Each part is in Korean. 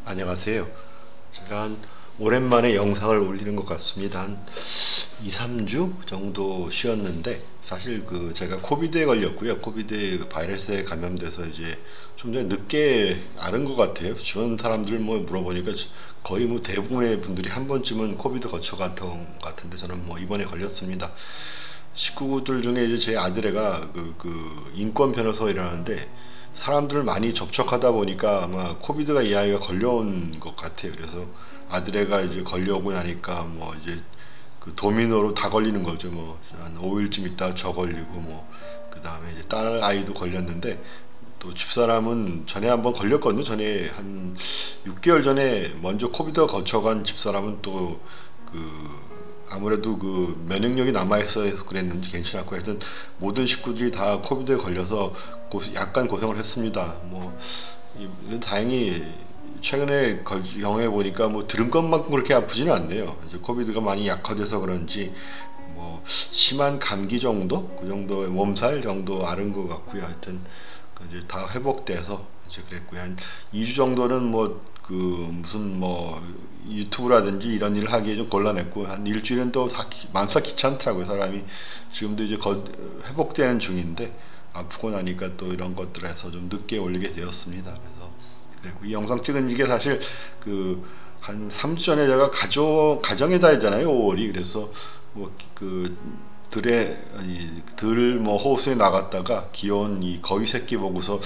안녕하세요. 제가 오랜만에 영상을 올리는 것 같습니다. 한 2, 3주 정도 쉬었는데, 사실 제가 코비드에 걸렸고요. 코비드 바이러스에 감염돼서 이제 좀 전에 늦게 아는 것 같아요. 주변 사람들 뭐 물어보니까 거의 뭐 대부분의 분들이 한 번쯤은 코비드 거쳐갔던 것 같은데, 저는 뭐 이번에 걸렸습니다. 식구들 중에 이제 제 아들애가 인권 변호사 일하는데, 사람들을 많이 접촉하다 보니까 아마 코비드가 이 아이가 걸려온 것 같아요. 그래서 아들애가 이제 걸려오고 나니까 뭐 이제 그 도미노로 다 걸리는 거죠. 뭐 한 5일쯤 있다 저 걸리고, 뭐 그 다음에 이제 딸 아이도 걸렸는데, 또 집사람은 전에 한번 걸렸거든요. 전에 한 6개월 전에 먼저 코비드가 거쳐간 집사람은 또 아무래도 그 면역력이 남아있어서 그랬는지 괜찮았고, 하여튼 모든 식구들이 다 코비드에 걸려서 약간 고생을 했습니다. 뭐 다행히 최근에 경험해 보니까 뭐 들은 것만큼 그렇게 아프지는 않네요. 이제 코비드가 많이 약화돼서 그런지 뭐 심한 감기 정도, 그 정도의 몸살 정도 앓은 것 같고요. 하여튼 이제 다 회복돼서 이제 그랬고요. 한 2주 정도는 뭐 무슨 뭐 유튜브라든지 이런 일을 하기에 좀 곤란했고, 한 일주일은 또 다 만사 귀찮더라고요. 사람이 지금도 이제 회복되는 중인데, 아프고 나니까 또 이런 것들을 해서 좀 늦게 올리게 되었습니다. 그래서 그리고 이 영상 찍은 이게 사실 한 3주 전에 제가 가정의 달이잖아요, 5월이. 그래서 뭐그 들 뭐 호수에 나갔다가 귀여운 이 거위 새끼 보고서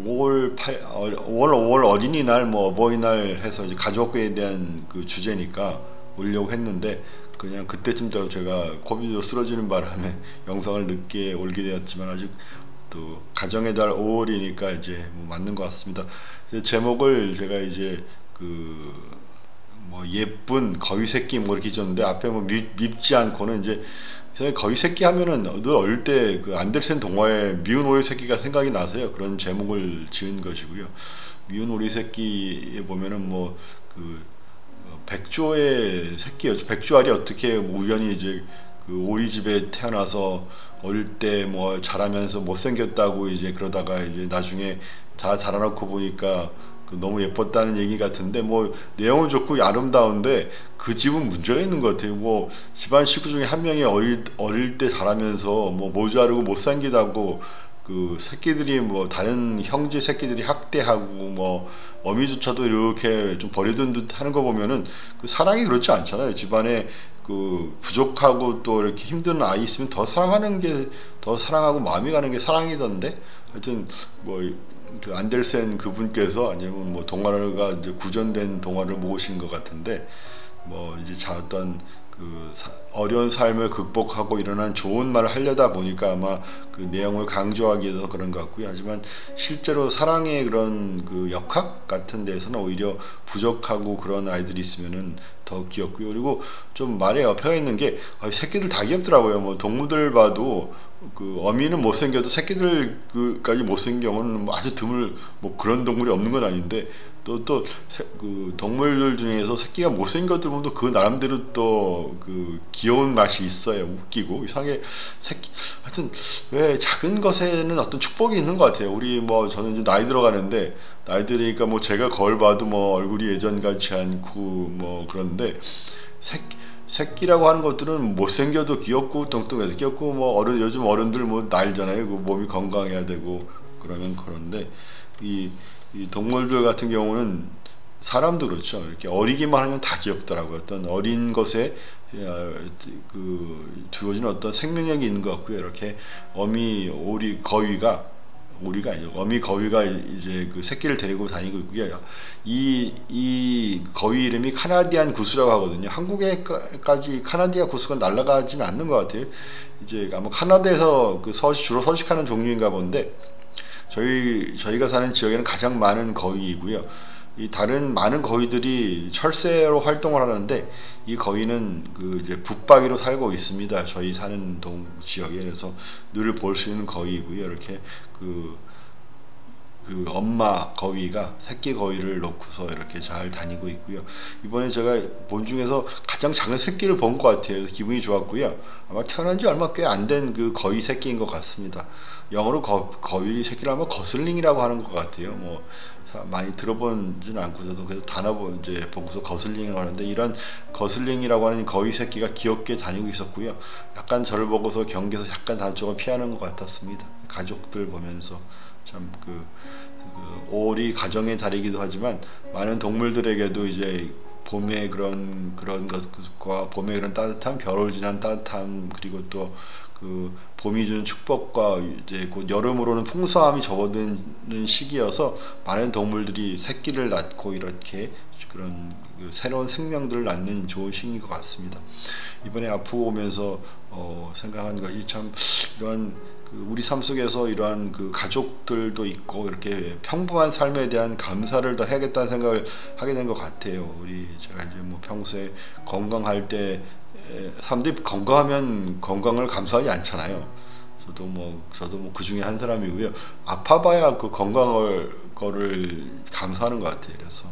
5월 어린이날 뭐 어버이날 해서 이제 가족에 대한 그 주제니까 올려고 했는데, 그냥 그때쯤 제가 코비드로 쓰러지는 바람에 영상을 늦게 올게 되었지만, 아직 또 가정의 달 5월이니까 이제 뭐 맞는 것 같습니다. 제목을 제가 이제 뭐 예쁜 거위 새끼 뭐 이렇게 줬는데, 앞에 뭐 밉지 않고는 이제 거위 새끼 하면은 늘 어릴 때 그 안델센 동화의 미운 오리 새끼가 생각이 나서요. 그런 제목을 지은 것이고요. 미운 오리 새끼에 보면은 백조의 새끼였죠. 백조알이 어떻게 우연히 이제 그 오리집에 태어나서 어릴 때 뭐 자라면서 못생겼다고 이제 그러다가 이제 나중에 다 자라놓고 보니까 너무 예뻤다는 얘기 같은데, 뭐 내용은 좋고 아름다운데 그 집은 문제가 있는 것 같아요. 뭐 집안 식구 중에 한 명이 어릴 때 자라면서 뭐 모자르고 못생기다고 그 새끼들이 뭐 다른 형제 새끼들이 학대하고, 뭐 어미조차도 이렇게 좀 버려둔 듯 하는 거 보면은 그 사랑이 그렇지 않잖아요. 집안에 부족하고 또 이렇게 힘든 아이 있으면 더 사랑하고 마음이 가는 게 사랑이던데. 하여튼 뭐 안델센 그분께서, 아니면 뭐 동화가 이제 구전된 동화를 모으신 것 같은데, 뭐 이제 어떤 어려운 삶을 극복하고 일어난 좋은 말을 하려다 보니까 아마 그 내용을 강조하기 위해서 그런 것 같고요. 하지만 실제로 사랑의 그런 역학 같은 데서는 오히려 부족하고 그런 아이들이 있으면은 더 귀엽고요. 그리고 좀 말에 옆에 있는 게, 새끼들 다 귀엽더라고요. 뭐 동물들 봐도 어미는 못생겨도 새끼들까지 못생긴 경우는 뭐 아주 드물, 뭐 그런 동물이 없는 건 아닌데, 동물들 중에서 새끼가 못생겼던 분도 그 나름대로 또 귀여운 맛이 있어요. 웃기고 이상하게 하여튼 왜 작은 것에는 어떤 축복이 있는 것 같아요. 우리 뭐 저는 이제 나이 들어가는데, 나이 들으니까 뭐 제가 거울 봐도 뭐 얼굴이 예전 같지 않고 뭐 그런데, 새끼라고 하는 것들은 못생겨도 귀엽고 뚱뚱해도 귀엽고, 뭐 요즘 어른들 뭐 날잖아요. 몸이 건강해야 되고 그러면. 그런데 이 동물들 같은 경우는, 사람도 그렇죠. 이렇게 어리기만 하면 다 귀엽더라고요. 어떤 어린 것에 주어진 어떤 생명력이 있는 것 같고요. 이렇게 오리가 아니죠. 어미 거위가 이제 새끼를 데리고 다니고 있고요. 이 거위 이름이 카나디안 구스라고 하거든요. 한국에까지 카나디아 구스가 날아가지는 않는 것 같아요. 이제 아마 카나다에서 주로 서식하는 종류인가 본데, 저희가 사는 지역에는 가장 많은 거위이고요. 이 다른 많은 거위들이 철새로 활동을 하는데, 이 거위는 이제 북박이로 살고 있습니다. 저희 사는 지역에. 그래서 늘 볼 수 있는 거위이고요. 이렇게 엄마 거위가 새끼 거위를 놓고서 이렇게 잘 다니고 있고요. 이번에 제가 본 중에서 가장 작은 새끼를 본 것 같아요. 그래서 기분이 좋았고요. 아마 태어난 지 얼마 꽤 안 된 거위 새끼인 것 같습니다. 영어로 거위 새끼를 하면 거슬링이라고 하는 것 같아요. 뭐 많이 들어보지는 않고 저도 그래서 단어 이제 보고서 거슬링이라고 하는데 이런 거슬링이라고 하는 거위 새끼가 귀엽게 다니고 있었고요. 약간 저를 보고서 경계에서 약간 단쪽을 피하는 것 같았습니다. 가족들 보면서 참 올이 가정의 달이기도 하지만 많은 동물들에게도 이제 봄의 그런 것과 봄의 그런 따뜻함, 겨울 지난 따뜻함, 그리고 또 그 봄이 주는 축복과 이제 곧 여름으로는 풍성함이 접어드는 시기여서 많은 동물들이 새끼를 낳고 이렇게 그런 새로운 생명들을 낳는 좋은 시기인 것 같습니다. 이번에 아프고 오면서 생각한 것이 참 이러한 우리 삶 속에서 이러한 가족들도 있고 이렇게 평범한 삶에 대한 감사를 더 해야겠다는 생각을 하게 된 것 같아요. 제가 이제 뭐 평소에 건강할 때 사람들이 건강하면 건강을 감사하지 않잖아요. 저도 뭐 그 중에 한 사람이고요. 아파봐야 그 건강을 거를 감사하는 것 같아요. 그래서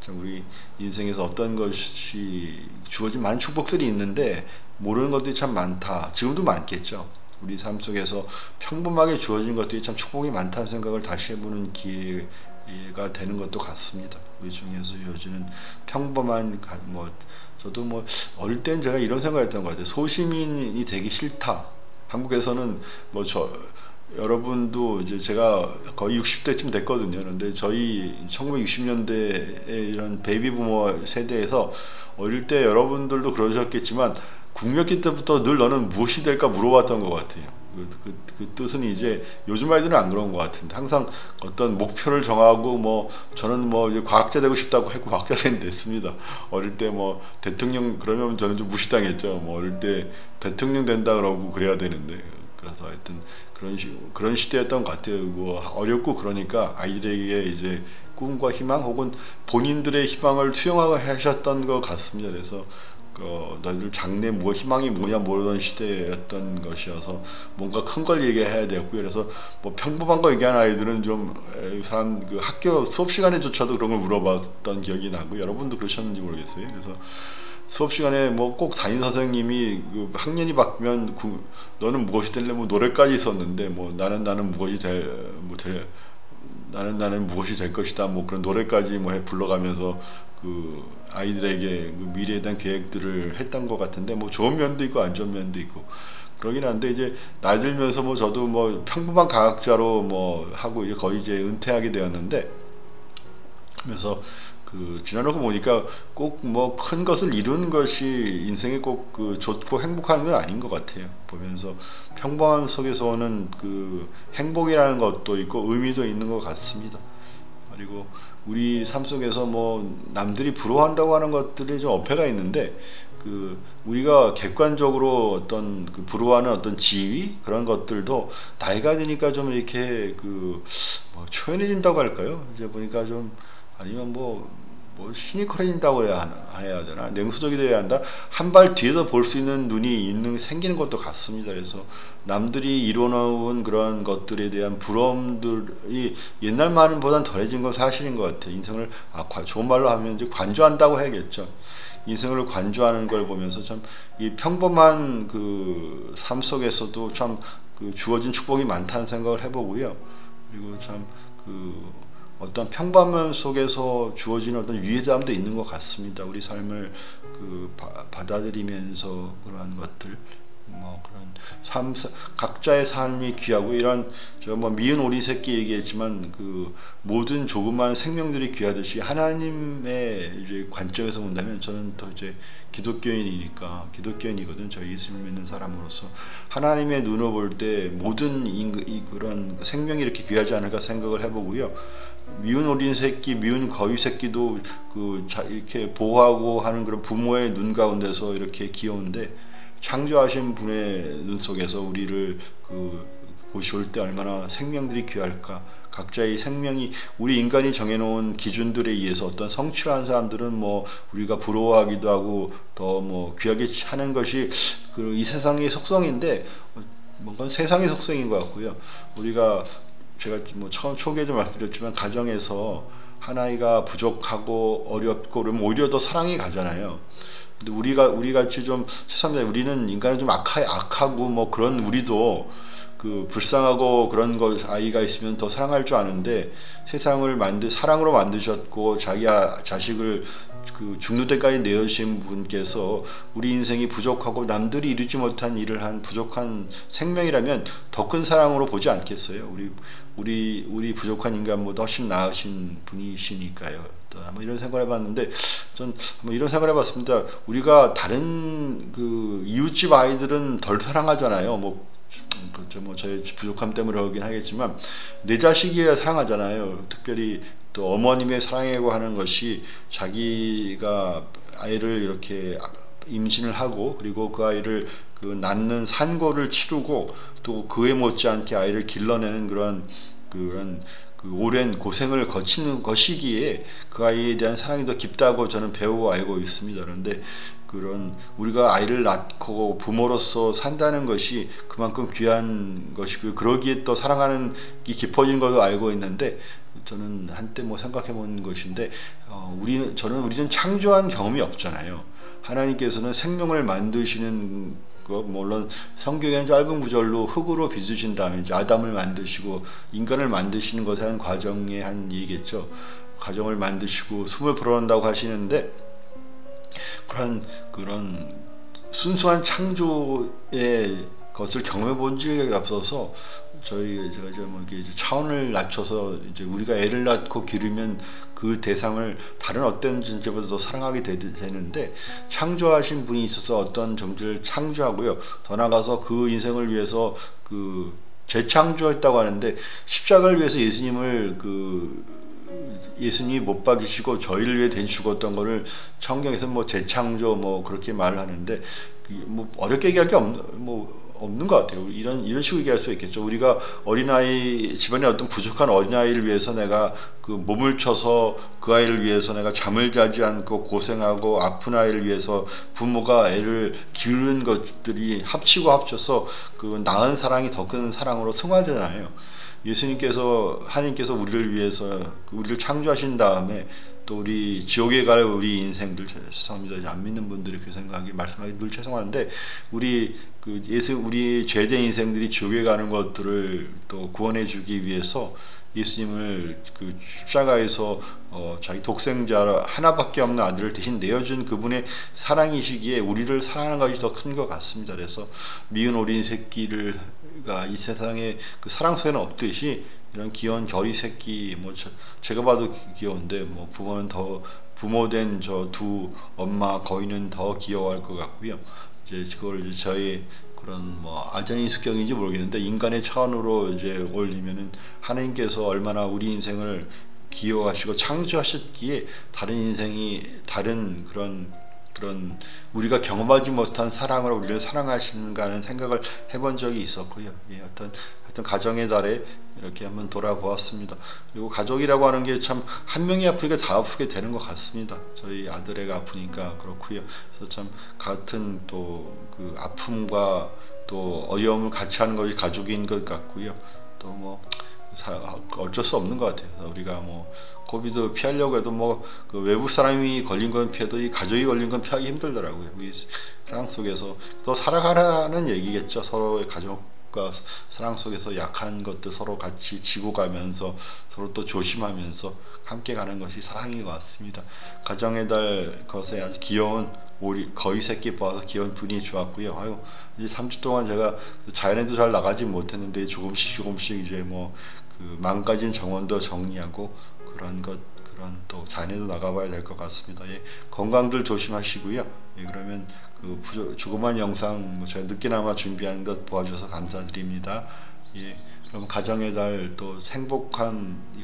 참 우리 인생에서 어떤 것이 주어진 많은 축복들이 있는데 모르는 것들이 참 많다. 지금도 많겠죠. 우리 삶 속에서 평범하게 주어진 것들이 참 축복이 많다는 생각을 다시 해보는 기회가 되는 것도 같습니다. 우리 중에서 요즘은 평범한 저도 뭐 어릴 땐 제가 이런 생각을 했던 것 같아요. 소시민이 되기 싫다. 한국에서는 여러분도 이제 제가 거의 60대쯤 됐거든요. 그런데 저희 1960년대의 이런 베이비 부머 세대에서 어릴 때 여러분들도 그러셨겠지만 국몇기 때부터 늘 너는 무엇이 될까 물어봤던 것 같아요. 그 뜻은 이제 요즘 아이들은 안 그런 것 같은데 항상 어떤 목표를 정하고 저는 이제 과학자 되고 싶다고 했고 과학자 됐습니다. 어릴 때 대통령 그러면 저는 좀 무시당했죠. 어릴 때 대통령 된다 그러고 그래야 되는데 그래서 하여튼 그런 시대였던 것 같아요. 어렵고 그러니까 아이들에게 이제 꿈과 희망 혹은 본인들의 희망을 수용하고 하셨던 것 같습니다. 그래서 너희들 장래 희망이 뭐냐 모르던 시대였던 것이어서 뭔가 큰 걸 얘기해야 되었고요. 그래서 평범한 거 얘기하는 아이들은 학교 수업 시간에조차도 그런 걸 물어봤던 기억이 나고 여러분도 그러셨는지 모르겠어요. 그래서 수업 시간에 꼭 담임 선생님이 학년이 바뀌면 너는 무엇이 될래 노래까지 있었는데 나는 무엇이 될 것이다 그런 노래까지 불러가면서 아이들에게 이래에 대한 계획들을 했던 것 같은데 좋은 면도 있고 안 좋은 면도 있고 그러긴 한데 이제 나이 들면서 저도 평범한 과학자로 하고 이제 거의 이제 은퇴하게 되었는데 그래서 지나놓고 보니까 꼭 큰 것을 이루는 것이 인생에 꼭 좋고 행복한 건 아닌 것 같아요. 보면서 평범함 속에서 오는 행복이라는 것도 있고 의미도 있는 것 같습니다. 그리고 우리 삶 속에서 남들이 부러워한다고 하는 것들이 좀 어폐가 있는데 우리가 객관적으로 어떤 부러워하는 어떤 지위 그런 것들도 나이가 드니까 좀 이렇게 초연해진다고 할까요? 이제 보니까 좀 아니면 시니컬해진다고 해야 되나 냉소적이 되어야 한다. 한 발 뒤에서 볼 수 있는 눈이 생기는 것도 같습니다. 그래서 남들이 이뤄놓은 그런 것들에 대한 부러움들이 옛날만보단 덜해진 건 사실인 것 같아요. 인생을 좋은 말로 하면 이제 관조한다고 해야겠죠. 인생을 관조하는 걸 보면서 참 이 평범한 삶 속에서도 참 주어진 축복이 많다는 생각을 해보고요. 그리고 참 어떤 평범함 속에서 주어지는 어떤 위대함도 있는 것 같습니다. 우리 삶을 받아들이면서 그러한 것들, 그런 각자의 삶이 귀하고 이런 미운 오리 새끼 얘기했지만 모든 조그만 생명들이 귀하듯이 하나님의 이제 관점에서 본다면 저는 또 이제 기독교인이거든. 저희 예수를 믿는 사람으로서 하나님의 눈으로 볼 때 모든 그런 생명이 이렇게 귀하지 않을까 생각을 해보고요. 미운 어린 새끼, 미운 거위 새끼도 이렇게 보호하고 하는 그런 부모의 눈 가운데서 이렇게 귀여운데 창조하신 분의 눈 속에서 우리를 보시올 때 얼마나 생명들이 귀할까. 각자의 생명이 우리 인간이 정해놓은 기준들에 의해서 어떤 성취를 하는 사람들은 우리가 부러워하기도 하고 더 귀하게 하는 것이 이 세상의 속성인데 뭔가 세상의 속성인 것 같고요. 제가 처음 초기에도 말씀드렸지만 가정에서 하나이가 부족하고 어렵고 그러면 오히려 더 사랑이 가잖아요. 근데 우리 같이 좀 세상에 우리는 인간이 좀 악하고 그런 우리도 그 불쌍하고 그런 거 아이가 있으면 더 사랑할 줄 아는데 세상을 사랑으로 만드셨고 자기 자식을 그 죽는 데까지 내어주신 분께서 우리 인생이 부족하고 남들이 이루지 못한 일을 한 부족한 생명이라면 더 큰 사랑으로 보지 않겠어요? 우리 부족한 인간보다 훨씬 나으신 분이시니까요. 또 한번 이런 생각을 해봤는데 전 한번 이런 생각을 해봤습니다. 우리가 다른 그 이웃집 아이들은 덜 사랑하잖아요. 그렇죠. 저의 부족함 때문에 그러긴 하겠지만 내 자식이어야 사랑하잖아요. 특별히 또 어머님의 사랑이라고 하는 것이 자기가 아이를 이렇게 임신을 하고 그리고 그 아이를 그 낳는 산고를 치르고 또 그에 못지않게 아이를 길러내는 그런 그 오랜 고생을 거치는 것이기에 그 아이에 대한 사랑이 더 깊다고 저는 배우고 알고 있습니다. 그런데 그런 우리가 아이를 낳고 부모로서 산다는 것이 그만큼 귀한 것이고 그러기에 또 사랑하는 게 깊어진 것도 알고 있는데 저는 한때 생각해 본 것인데 우리는 창조한 경험이 없잖아요. 하나님께서는 생명을 만드시는 물론 성경에는 짧은 구절로 흙으로 빚으신 다음에 이제 아담을 만드시고 인간을 만드시는 것에 한 과정의 한 얘기겠죠. 과정을 만드시고 숨을 불어넣는다고 하시는데 그런 순수한 창조의 것을 경험해 본 적이 없어서 제가 이렇게 차원을 낮춰서 이제 우리가 애를 낳고 기르면 그 대상을 다른 어떤 존재보다 더 사랑하게 되는데 창조하신 분이 있어서 어떤 존재를 창조하고요. 더 나아가서 그 인생을 위해서 그 재창조했다고 하는데 십자가를 위해서 예수님이 못 박이시고 저희를 위해 대신 죽었던 거를 성경에서 재창조 그렇게 말을 하는데 어렵게 얘기할 게 없는 것 같아요. 이런 식으로 얘기할 수 있겠죠. 우리가 집안에 어떤 부족한 어린아이를 위해서 내가 그 몸을 쳐서 그 아이를 위해서 내가 잠을 자지 않고 고생하고 아픈 아이를 위해서 부모가 애를 기르는 것들이 합쳐서 그 낳은 사랑이 더 큰 사랑으로 승화되잖아요. 하나님께서 우리를 위해서 우리를 창조하신 다음에 또 우리 지옥에 갈 우리 인생들, 죄송합니다. 안 믿는 분들이 그 생각이 말씀하기 늘 죄송한데 우리 죄된 인생들이 지옥에 가는 것들을 또 구원해 주기 위해서 예수님을 그 십자가에서 자기 독생자 하나밖에 없는 아들을 대신 내어준 그분의 사랑이시기에 우리를 사랑하는 것이 더 큰 것 같습니다. 그래서 미운 어린 새끼가 이 세상에 그 사랑 속에는 없듯이 이런 귀여운 겨리 새끼 제가 봐도 귀여운데 부모된 저 두 엄마 거인은 더 귀여워할 것 같고요. 그걸 저희 그런 아전인 습격인지 모르겠는데 인간의 차원으로 올리면은 하나님께서 얼마나 우리 인생을 기여하시고 창조하셨기에 다른 그런 우리가 경험하지 못한 사랑으로 우리를 사랑하시는가 하는 생각을 해본 적이 있었고요. 어떤 가정의 달에 이렇게 한번 돌아보았습니다. 그리고 가족이라고 하는 게 참 한 명이 아프니까 다 아프게 되는 것 같습니다. 저희 아들애가 아프니까 그렇고요. 그래서 참 같은 또 그 아픔과 또 어려움을 같이 하는 것이 가족인 것 같고요. 또 어쩔 수 없는 것 같아요. 우리가 코비드 피하려고 해도 그 외부 사람이 걸린 건 피해도 이 가족이 걸린 건 피하기 힘들더라고요. 이 사랑 속에서 또 살아가라는 얘기겠죠. 서로의 가족과 사랑 속에서 약한 것들 서로 같이 지고 가면서 서로 또 조심하면서 함께 가는 것이 사랑인 것 같습니다. 가정의 달 것에 아주 귀여운 거위 새끼 봐서 귀여운 분이 좋았고요. 이제 3주 동안 제가 자연에도 잘 나가지 못했는데 조금씩 이제 그 망가진 정원도 정리하고 그런 또 자연에도 나가봐야 될 것 같습니다. 건강들 조심하시고요. 그러면 그 조그만 영상 제가 늦게나마 준비한 것 도와주셔서 감사드립니다. 그럼 가정의 달 또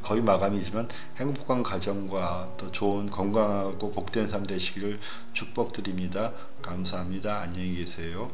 거의 마감이지만 행복한 가정과 또 좋은 건강하고 복된 삶 되시기를 축복드립니다. 감사합니다. 안녕히 계세요.